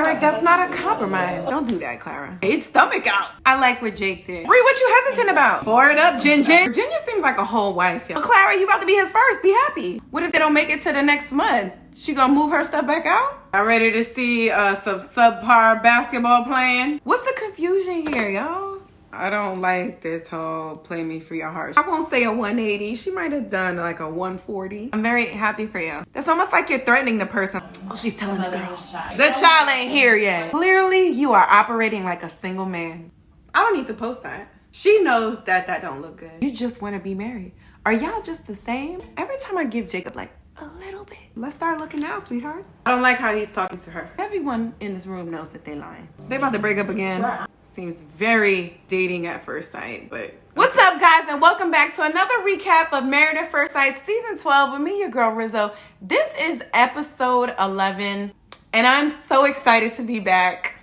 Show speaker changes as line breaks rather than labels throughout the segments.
Eric, that's not a compromise. Don't do that, Clara. Paige stomach out. I like what Jake did. Bree, what you hesitant about? Pour it up, Jin Jin. Virginia seems like a whole wife, yo. Clara, you about to be his first. Be happy. What if they don't make it to the next month? She gonna move her stuff back out? I'm ready to see some subpar basketball playing. What's the confusion here, y'all? I don't like this whole play me for your heart. I won't say a 180. She might have done like a 140. I'm very happy for you. That's almost like you're threatening the person. Oh, she's telling the girl. The child ain't here yet. Clearly, you are operating like a single man. I don't need to post that. She knows that that don't look good. You just want to be married. Are y'all just the same? Every time I give Jacob like a little bit. Let's start looking now, sweetheart. I don't like how he's talking to her. Everyone in this room knows that they lying. They about to break up again. Seems very dating at first sight, but... What's up, guys, and welcome back to another recap of Married at First Sight Season 12 with me, your girl, Rizzo. This is episode 11, and I'm so excited to be back.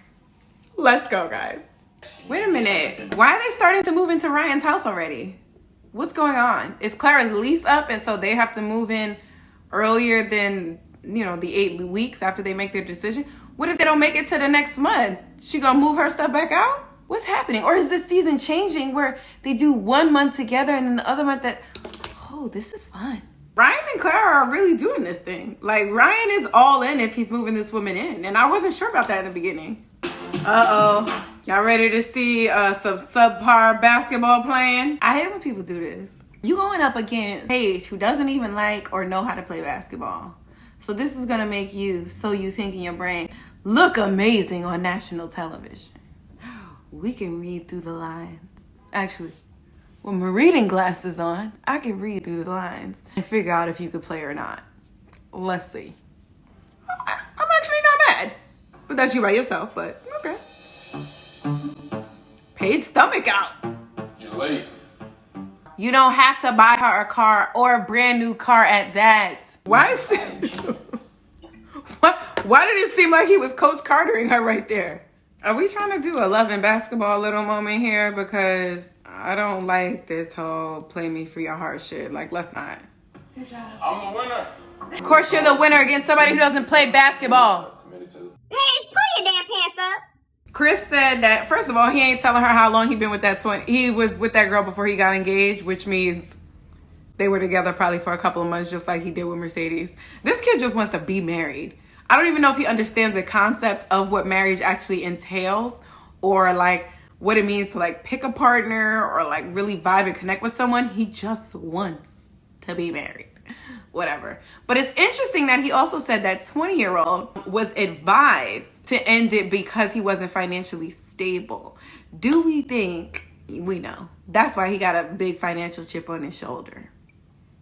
Let's go, guys. Wait a minute. Why are they starting to move into Ryan's house already? What's going on? Is Clara's lease up, and so they have to move in earlier than, you know, the 8 weeks after they make their decision? What if they don't make it to the next month? She gonna move her stuff back out? What's happening? Or is this season changing where they do 1 month together and then the other month that... Oh, this is fun. Ryan and Clara are really doing this thing. Like, Ryan is all in if he's moving this woman in. And I wasn't sure about that in the beginning. Uh-oh. Y'all ready to see some subpar basketball playing? I hate when people do this. You going up against Paige, who doesn't even like or know how to play basketball. So this is gonna make you, so you think in your brain, look amazing on national television. We can read through the lines. Actually, with my reading glasses on, I can read through the lines and figure out if you could play or not. Let's see. I'm actually not mad. But that's you by yourself, but okay. Paige stomach out.
You're late.
You don't have to buy her a car or a brand new car at that. Why is Why did it seem like he was Coach Cartering her right there? Are we trying to do a love and basketball little moment here? Because I don't like this whole play me for your heart shit. Like, let's not.
Good job. I'm the winner.
Of course you're the winner against somebody who doesn't play basketball.
Paige, pull your damn pants up.
Chris said that, first of all, he ain't telling her how long he been with that twin. He was with that girl before he got engaged, which means they were together probably for a couple of months, just like he did with Mercedes. This kid just wants to be married. I don't even know if he understands the concept of what marriage actually entails, or like what it means to like pick a partner or like really vibe and connect with someone. He just wants to be married. Whatever. But it's interesting that he also said that 20-year-old was advised to end it because he wasn't financially stable. Do we think? We know. That's why he got a big financial chip on his shoulder.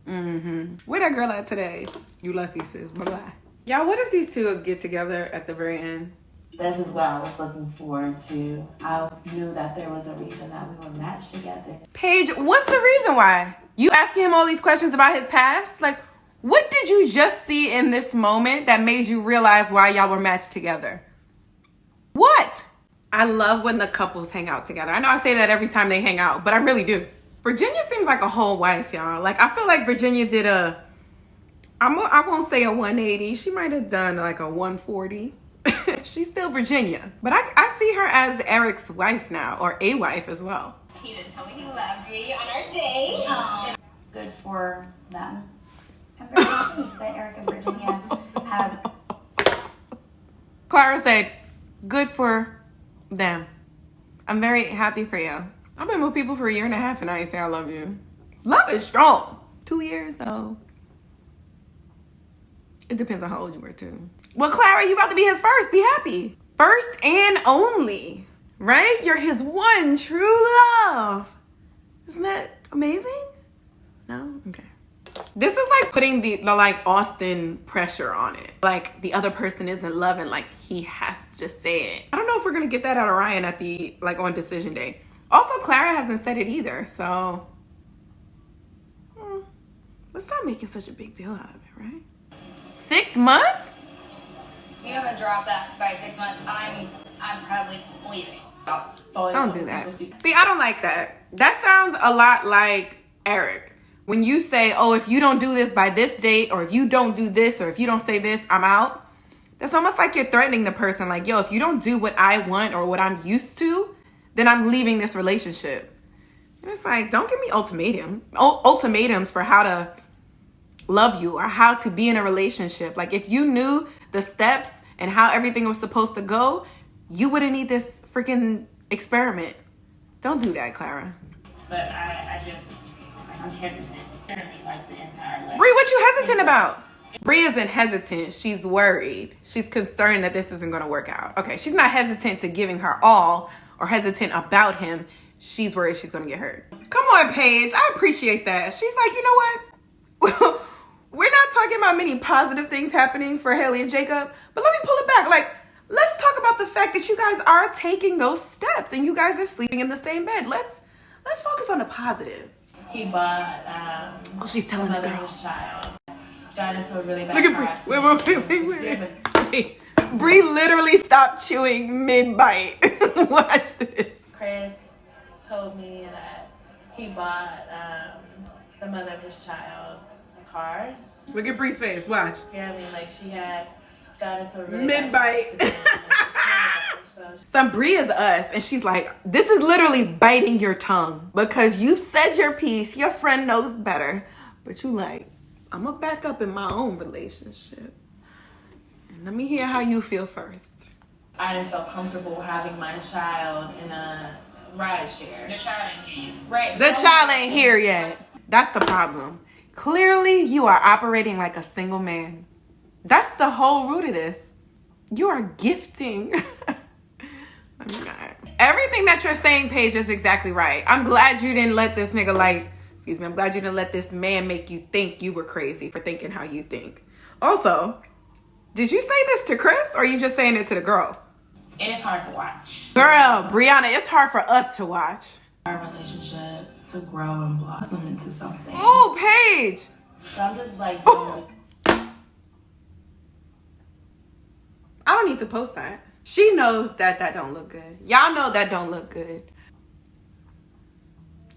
Where that girl at today? You lucky, sis. Bye-bye. Y'all, what if these two get together at the very end?
This is what I was looking forward to. I knew that there was a reason that we were matched together.
Paige, what's the reason why? You asking him all these questions about his past? Like, what did you just see in this moment that made you realize why y'all were matched together? What? I love when the couples hang out together. I know I say that every time they hang out, but I really do. Virginia seems like a whole wife, y'all. Like, I feel like Virginia did I won't say a 180. She might have done like a 140. She's still Virginia. But I see her as Eric's wife now, or a wife as well.
He didn't tell me he loved me on our date.
Good for them. I'm very happy that Eric and Virginia have.
Clara said, good for them. I'm very happy for you. I've been with people for a year and a half and I ain't say I love you. Love is strong. 2 years though. It depends on how old you were too. Well, Clara, you about to be his first. Be happy. First and only, right? You're his one true love. Isn't that amazing? No? Okay. This is like putting the like Austin pressure on it. Like the other person isn't loving, like he has to say it. I don't know if we're gonna get that out of Ryan at the on decision day. Also, Clara hasn't said it either, so let's not making such a big deal out of it, right? 6 months?
You haven't dropped that by 6 months. I'm probably leaving.
Don't do that. See, I don't like that. That sounds a lot like Eric. When you say, oh, if you don't do this by this date, or if you don't do this, or if you don't say this, I'm out. That's almost like you're threatening the person. Like, yo, if you don't do what I want or what I'm used to, then I'm leaving this relationship. And it's like, don't give me ultimatums for how to love you or how to be in a relationship. Like, if you knew the steps and how everything was supposed to go, you wouldn't need this freaking experiment. Don't do that, Clara.
But I just, I'm hesitant. Certainly, like the entire way.
Bree, what you hesitant about? Bree isn't hesitant. She's worried. She's concerned that this isn't going to work out. Okay, she's not hesitant to giving her all or hesitant about him. She's worried she's going to get hurt. Come on, Paige. I appreciate that. She's like, you know what? We're not talking about many positive things happening for Haley and Jacob, but let me pull it back. Like, let's talk about the fact that you guys are taking those steps and you guys are sleeping in the same bed. Let's focus on the positive.
He bought
Oh, she's telling the
mother
girl.
of his child. Got into a really bad
Look
car
at Bree.
accident.
Wait. Bree literally stopped chewing mid-bite. Watch this.
Chris told me that he bought the mother of his child a car.
Look at Bree's face. Watch.
Apparently, like, she had got into a really
Mid-bite.
bad accident. So
Some Bree is us, and she's like, this is literally biting your tongue because you've said your piece. Your friend knows better, but you like, I'm gonna back up in my own relationship. And let me hear how you feel first.
I didn't feel comfortable having my child in a ride share.
The child ain't here.
Right.
The child ain't here yet. That's the problem. Clearly, you are operating like a single man. That's the whole root of this. You are gifting. I'm not. Everything that you're saying, Paige, is exactly right. I'm glad you didn't let this nigga I'm glad you didn't let this man make you think you were crazy for thinking how you think. Also, did you say this to Chris or are you just saying it to the girls?
It is hard to watch.
Girl, Brianna, it's hard for us to watch.
Our relationship to grow and blossom into something.
Oh, Paige.
So I'm just like,
Oh. I don't need to post that. She knows that don't look good. Y'all know that don't look good.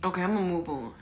Okay, I'm gonna move on.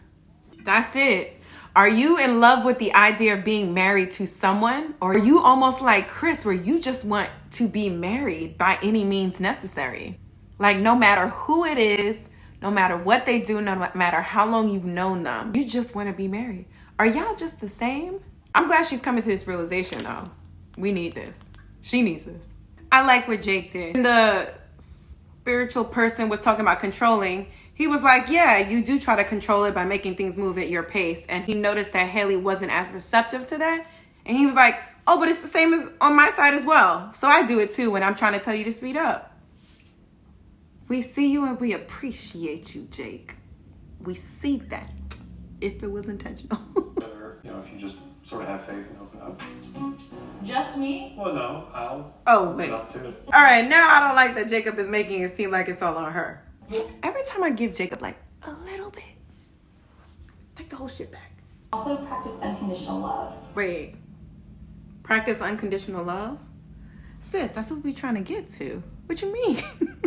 That's it. Are you in love with the idea of being married to someone? Or are you almost like Chris where you just want to be married by any means necessary? Like, no matter who it is, no matter what they do, no matter how long you've known them, you just want to be married. Are y'all just the same? I'm glad she's coming to this realization though. We need this. She needs this. I like what Jake did. When the spiritual person was talking about controlling, he was like, yeah, you do try to control it by making things move at your pace. And he noticed that Haley wasn't as receptive to that. And he was like, oh, but it's the same as on my side as well. So I do it too when I'm trying to tell you to speed up. We see you and we appreciate you, Jake. We see that if it was intentional.
You know, if you just sort of have faith and open up.
just me?
Well, no, I'll
Oh, wait.
open up too.
All right, now I don't like that Jacob is making it seem like it's all on her. Every time I give Jacob like a little bit, take the whole shit back.
Also practice unconditional love.
Wait, practice unconditional love? Sis, that's what we trying to get to. What you mean?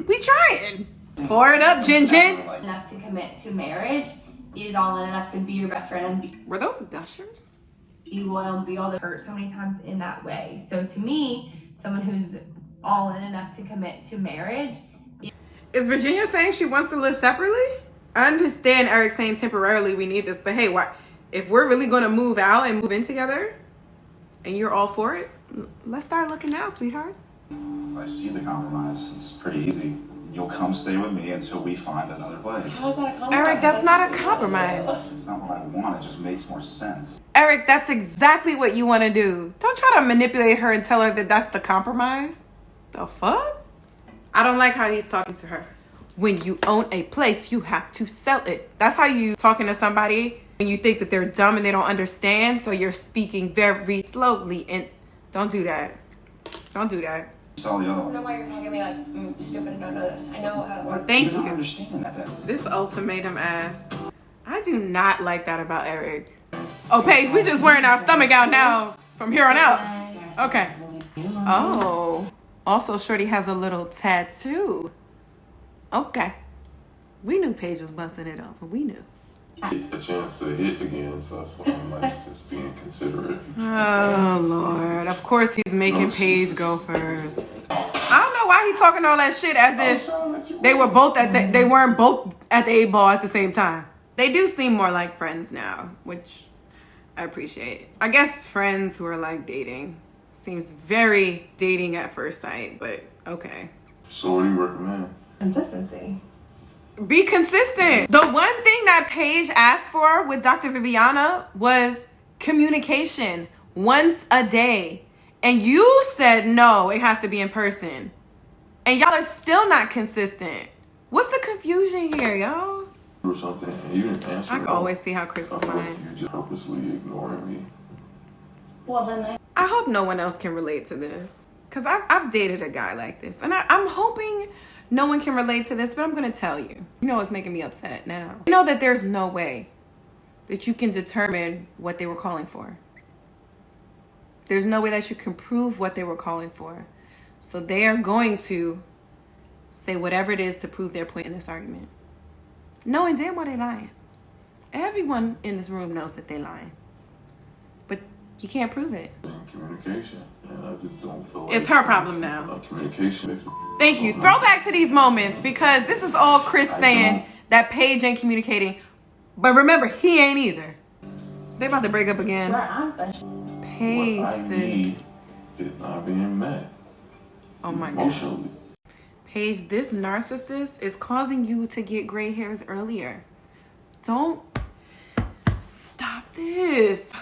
We trying. Pour it up, Jin Jin.
Enough to commit to marriage is all in enough to be your best friend and be
Were those gushers?
loyal and be all the hurt so many times in that way. So to me, someone who's all in enough to commit to marriage.
Is Virginia saying she wants to live separately? I understand Eric saying temporarily we need this, but hey, why? If we're really going to move out and move in together and you're all for it, let's start looking now, sweetheart.
I see the compromise. It's pretty easy. You'll come stay with me until we find another place.
How's that a compromise?
Eric, that's not a compromise.
It's not what I want. It just makes more sense.
Eric, that's exactly what you want to do. Don't try to manipulate her and tell her that that's the compromise. The fuck? I don't like how he's talking to her. When you own a place, you have to sell it. That's how you talking to somebody when you think that they're dumb and they don't understand. So you're speaking very slowly and don't do that. Don't do that.
Sell the other
I don't know
one.
why you're talking to me like I'm stupid and don't know this. I know how it works.
What?
Thank
You're not
you.
understanding that then.
This ultimatum ass. I do not like that about Eric. Oh, Paige, we just wearing our stomach out now from here on out. Okay. Oh. Also, Shorty has a little tattoo. Okay. We knew Paige was busting it up, but we knew.
get a chance to hit again, so that's why I'm like just being considerate.
Oh Lord! Of course he's making Paige go first. I don't know why he talking all that shit as if they were both at they weren't both at the 8-ball at the same time. They do seem more like friends now, which I appreciate. I guess friends who are like dating seems very dating at first sight, but okay.
So what do you recommend?
Consistency.
Be consistent. The one thing that Paige asked for with Dr. Viviana was communication once a day. And you said no, it has to be in person. And y'all are still not consistent. What's the confusion here, y'all?
Or something, and you didn't answer.
I can always see how Chris is
I feel like
lying.
you're just purposely ignoring me.
Well, then
I hope no one else can relate to this. Because I've dated a guy like this. And I'm hoping no one can relate to this, but I'm going to tell you. You know what's making me upset now? You know that there's no way that you can determine what they were calling for. There's no way that you can prove what they were calling for. So they are going to say whatever it is to prove their point in this argument. Knowing damn well they lying. Everyone in this room knows that they lying. But you can't prove it.
And communication, and I just don't feel like
It's her problem now.
Communication.
Thank you. Throw back to these moments because this is all Chris saying that Paige ain't communicating. But remember, he ain't either. They about to break up again. Paige,
What I need
sis.
is not being met.
Oh my God.
Emotionally.
Paige, this narcissist is causing you to get gray hairs earlier. Don't stop this.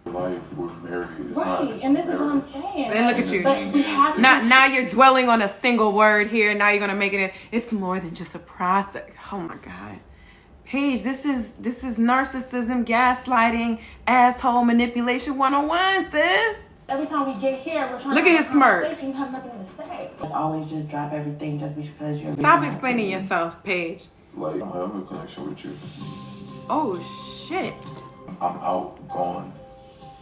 Life, we're married. It's not
right,
just
and this is what I'm
marriage.
saying.
And look at you.
But we have to
Now you're dwelling on a single word here. Now you're gonna make it. It's more than just a process. Oh my God, Paige, this is narcissism, gaslighting, asshole manipulation 101, sis.
Every time we get here, we're trying
Look
to
at
have
his
a
smirk.
conversation, you have nothing to say. But always just drop everything just because you're
Stop explaining yourself, Paige.
Like, I don't have a connection with you.
Oh shit,
I'm out, gone.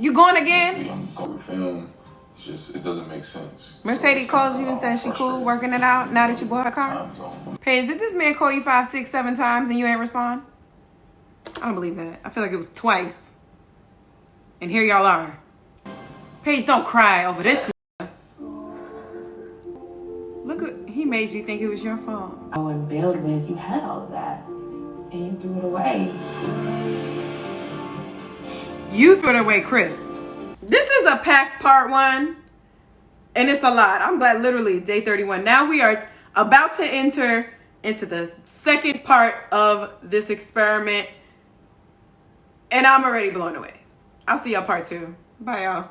you going again?
I'm going to film. It's just, it doesn't make sense.
Mercedes
So,
calls you and says she cool working it out now that you bought her car?
Time zone.
Paige, did this man call you 5, 6, 7 times and you ain't respond? I don't believe that. I feel like it was twice. And here y'all are. Paige, don't cry over this. Look, he made you think it was your fault.
I would build with, you had all of that. And you threw it away.
You threw it away, Chris. This is a packed part 1. And it's a lot. I'm glad literally day 31. Now we are about to enter into the second part of this experiment. And I'm already blown away. I'll see y'all part 2. Bye, y'all.